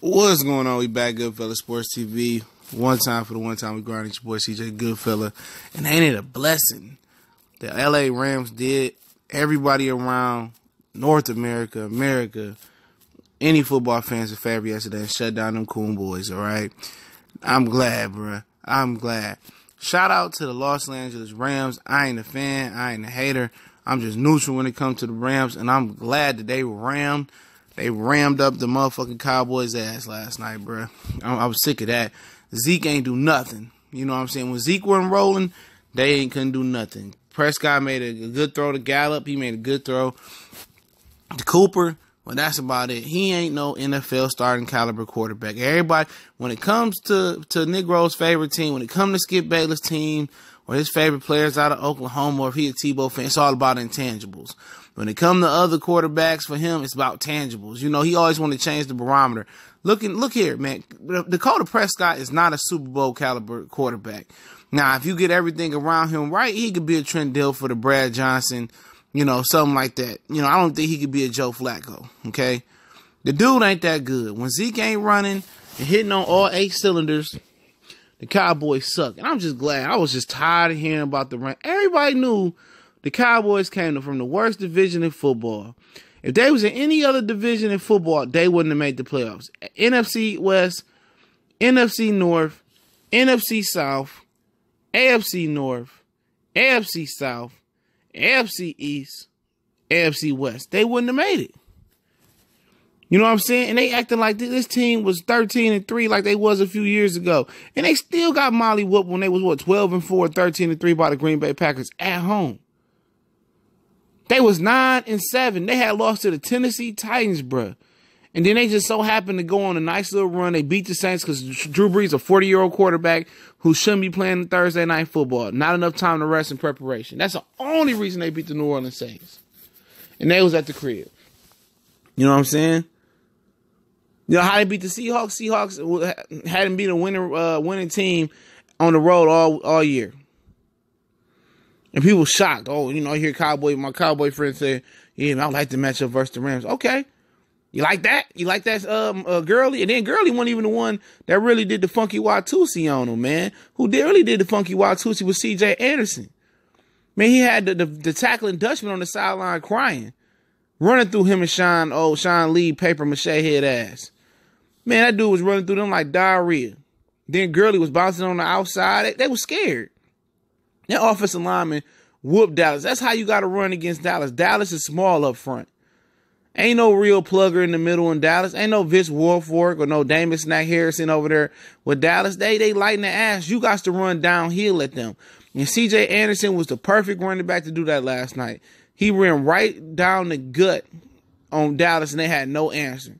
What's going on? We back, Goodfella Sports TV. One time for the one time we grinding. It's your boy CJ Goodfella. And ain't it a blessing? The LA Rams did everybody around North America, any football fans a favor yesterday and shut down them coon boys, all right? I'm glad, bruh. I'm glad. Shout out to the Los Angeles Rams. I ain't a fan. I ain't a hater. I'm just neutral when it comes to the Rams, and I'm glad that they rammed up the motherfucking Cowboys' ass last night, bruh. I was sick of that. Zeke ain't do nothing. You know what I'm saying? When Zeke wasn't rolling, they couldn't do nothing. Prescott made a good throw to Gallup. He made a good throw to Cooper. Well, that's about it. He ain't no NFL starting caliber quarterback. Everybody, when it comes to Negro's favorite team, when it comes to Skip Bayless' team, or his favorite players out of Oklahoma, or if he a Tebow fan, it's all about intangibles. When it comes to other quarterbacks, for him, it's about tangibles. You know, he always want to change the barometer. Look here, man. Dakota Prescott is not a Super Bowl caliber quarterback. Now, if you get everything around him right, he could be a Trent Dilfer, Brad Johnson, you know, something like that. You know, I don't think he could be a Joe Flacco, okay? The dude ain't that good. When Zeke ain't running and hitting on all 8 cylinders, the Cowboys suck. And I'm just glad. I was just tired of hearing about the Rams. Everybody knew the Cowboys came from the worst division in football. If they was in any other division in football, they wouldn't have made the playoffs. NFC West, NFC North, NFC South, AFC North, AFC South, AFC East, AFC West. They wouldn't have made it. You know what I'm saying? And they acting like this team was 13-3 like they was a few years ago. And they still got molly whooped when they was, 12-4, 13-3 by the Green Bay Packers at home. They was 9-7. They had lost to the Tennessee Titans, bruh. And then they just so happened to go on a nice little run. They beat the Saints because Drew Brees, a 40-year-old quarterback who shouldn't be playing Thursday night football. Not enough time to rest and preparation. That's the only reason they beat the New Orleans Saints. And they was at the crib. You know what I'm saying? You know how they beat the Seahawks? Seahawks hadn't beat a winning team on the road all year. And people shocked. Oh, you know, I hear my Cowboy friend say, yeah, I like the matchup versus the Rams. Okay. You like that? You like that Gurley? And then Gurley wasn't even the one that really did the funky Watusi on him, man. Who really did the funky Watusi was C.J. Anderson. Man, he had the tackling Dutchman on the sideline crying. Running through him and Sean Lee paper mache head ass. Man, that dude was running through them like diarrhea. Then Gurley was bouncing on the outside. They were scared. That offensive lineman whooped Dallas. That's how you got to run against Dallas. Dallas is small up front. Ain't no real plugger in the middle in Dallas. Ain't no Vince Wilfork or no Damon Snack Harrison over there with Dallas. They lighten the ass. You got to run downhill at them. And C.J. Anderson was the perfect running back to do that last night. He ran right down the gut on Dallas, and they had no answer.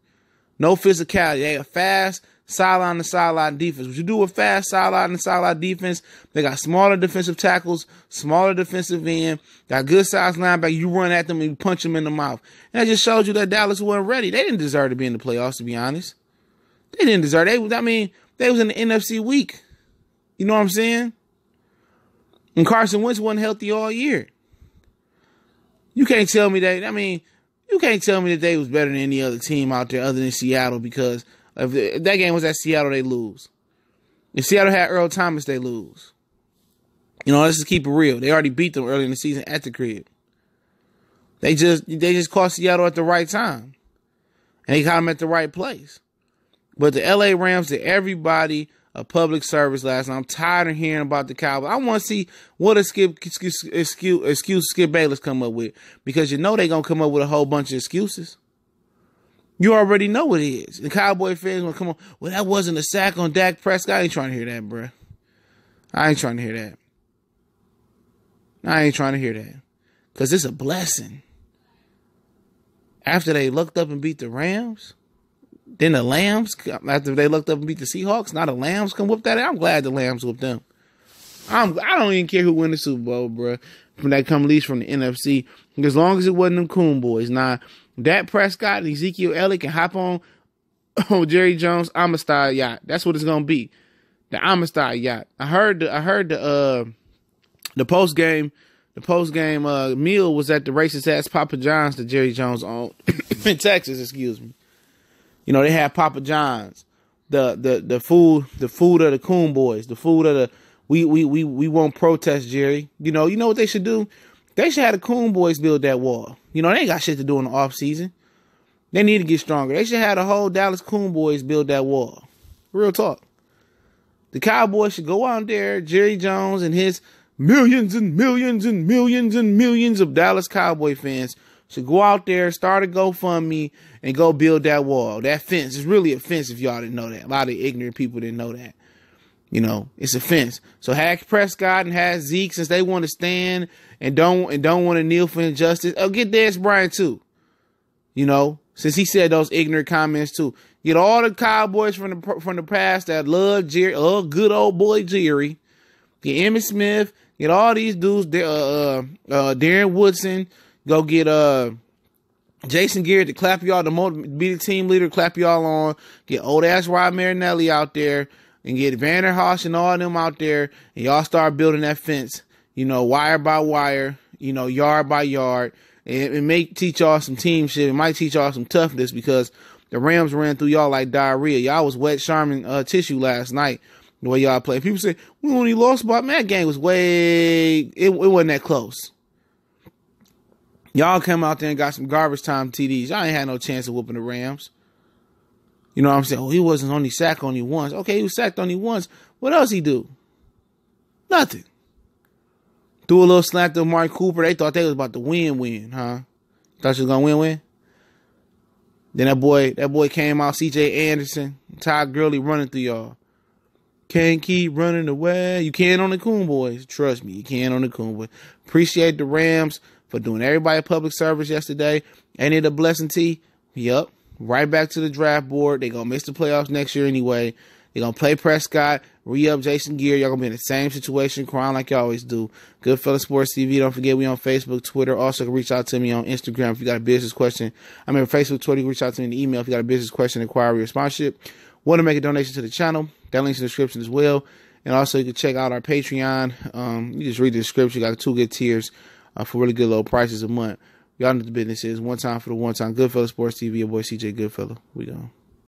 No physicality. They had fast sideline-to-sideline defense. What you do with fast sideline-to-sideline defense, they got smaller defensive tackles, smaller defensive end, got good size linebacker. You run at them and you punch them in the mouth. And that just showed you that Dallas wasn't ready. They didn't deserve to be in the playoffs, to be honest. They didn't deserve it. They was in the NFC weak. You know what I'm saying? And Carson Wentz wasn't healthy all year. You can't tell me that. You can't tell me that they was better than any other team out there other than Seattle because if that game was at Seattle, they lose. If Seattle had Earl Thomas, they lose. You know, let's just keep it real. They already beat them early in the season at the crib. They just caught Seattle at the right time. And they got them at the right place. But the LA Rams did everybody a public service last night. I'm tired of hearing about the Cowboys. I want to see what excuse Skip Bayless come up with. Because you know they're going to come up with a whole bunch of excuses. You already know what it is. The Cowboy fans going to come on, well, that wasn't a sack on Dak Prescott. I ain't trying to hear that, bruh. I ain't trying to hear that. Because it's a blessing. After they looked up and beat the Rams, then the Lambs, after they looked up and beat the Seahawks, now the Lambs come whoop that. I'm glad the Lambs whooped them. I don't even care who win the Super Bowl, bruh. From that come least from the NFC. As long as it wasn't them coon boys. Now, Dak Prescott and Ezekiel Elliott can hop on Jerry Jones' Amistad yacht. That's what it's gonna be. The Amistad yacht. I heard the post game meal was at the racist ass Papa John's that Jerry Jones owned in Texas. Excuse me. You know, they had Papa John's, the food of the Coon Boys, the food of the we won't protest, Jerry. You know what they should do? They should have the Coon Boys build that wall. You know, they ain't got shit to do in the off season. They need to get stronger. They should have the whole Dallas Coon Boys build that wall. Real talk. The Cowboys should go out there, Jerry Jones and his millions and millions and millions and millions of Dallas Cowboy fans should go out there, start a GoFundMe, and go build that wall. That fence is really a fence if y'all didn't know that. A lot of ignorant people didn't know that. You know, it's a fence. So have Prescott and have Zeke, since they want to stand and don't want to kneel for injustice. Oh, get Dez Bryant too. You know, since he said those ignorant comments too. Get all the Cowboys from the past that love Jerry, good old boy Jerry. Get Emmitt Smith. Get all these dudes. Darren Woodson. Go get Jason Garrett to clap y'all, be the team leader, clap y'all on. Get old ass Rod Marinelli out there. And get Vanner Hosh and all of them out there, and y'all start building that fence, you know, wire by wire, you know, yard by yard. And it may teach y'all some team shit. It might teach y'all some toughness, because the Rams ran through y'all like diarrhea. Y'all was wet Charmin tissue last night, the way y'all played. People say, we only lost by, man, that game was it wasn't that close. Y'all come out there and got some garbage time TDs. Y'all ain't had no chance of whooping the Rams. You know what I'm saying? Oh, he wasn't only sacked only once. Okay, he was sacked only once. What else he do? Nothing. Threw a little slant to Mark Cooper. They thought they was about to win, huh? Thought you was gonna win? Then that boy came out, C.J. Anderson, Todd Gurley running through y'all. Can't keep running away. You can on the Coon Boys. Trust me, you can on the Coon Boys. Appreciate the Rams for doing everybody public service yesterday. Ain't it a blessing, T? Yup. Right back to the draft board. They're going to miss the playoffs next year anyway. They're going to play Prescott, re-up Jason Garrett. Y'all going to be in the same situation, crying like you always do. Goodfellas Sports TV. Don't forget, we on Facebook, Twitter. Also, reach out to me on Instagram if you got a business question. Facebook, Twitter. You can reach out to me in the email if you got a business question, inquiry, or sponsorship. Want to make a donation to the channel? That link's in the description as well. And also, you can check out our Patreon. You just read the description. You got 2 good tiers for really good low prices a month. Y'all know what the business is. One time for the one time. Goodfellas Sports TV. Your boy CJ Goodfella. We gone.